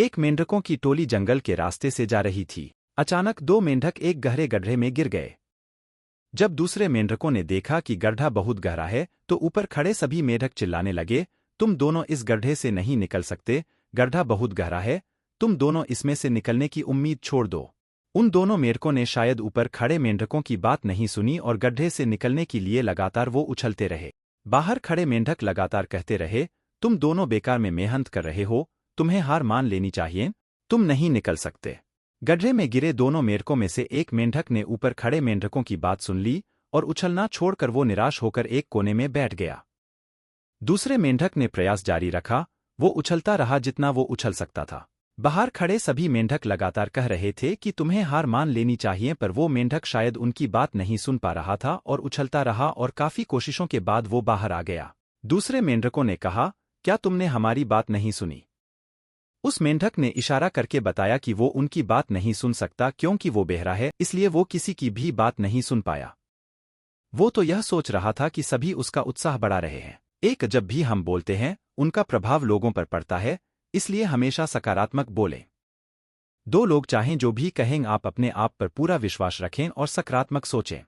एक मेंढकों की टोली जंगल के रास्ते से जा रही थी। अचानक दो मेंढक एक गहरे गड्ढे में गिर गए। जब दूसरे मेंढकों ने देखा कि गड्ढा बहुत गहरा है, तो ऊपर खड़े सभी मेंढक चिल्लाने लगे, तुम दोनों इस गड्ढे से नहीं निकल सकते, गड्ढा बहुत गहरा है, तुम दोनों इसमें से निकलने की उम्मीद छोड़ दो। उन दोनों मेंढकों ने शायद ऊपर खड़े मेंढकों की बात नहीं सुनी और गड्ढे से निकलने के लिए लगातार वो उछलते रहे। बाहर खड़े मेंढक लगातार कहते रहे, तुम दोनों बेकार में मेहनत कर रहे हो, तुम्हें हार मान लेनी चाहिए, तुम नहीं निकल सकते। गड्ढे में गिरे दोनों मेंढकों में से एक मेंढक ने ऊपर खड़े मेंढकों की बात सुन ली और उछलना छोड़कर वो निराश होकर एक कोने में बैठ गया। दूसरे मेंढक ने प्रयास जारी रखा, वो उछलता रहा जितना वो उछल सकता था। बाहर खड़े सभी मेंढक लगातार कह रहे थे कि तुम्हें हार मान लेनी चाहिए, पर वो मेंढक शायद उनकी बात नहीं सुन पा रहा था और उछलता रहा और काफी कोशिशों के बाद वो बाहर आ गया। दूसरे मेंढकों ने कहा, क्या तुमने हमारी बात नहीं सुनी? उस मेंढक ने इशारा करके बताया कि वो उनकी बात नहीं सुन सकता क्योंकि वो बहरा है, इसलिए वो किसी की भी बात नहीं सुन पाया। वो तो यह सोच रहा था कि सभी उसका उत्साह बढ़ा रहे हैं। जब भी हम बोलते हैं, उनका प्रभाव लोगों पर पड़ता है, इसलिए हमेशा सकारात्मक बोलें। दो लोग चाहें जो भी कहें, आप अपने आप पर पूरा विश्वास रखें और सकारात्मक सोचें।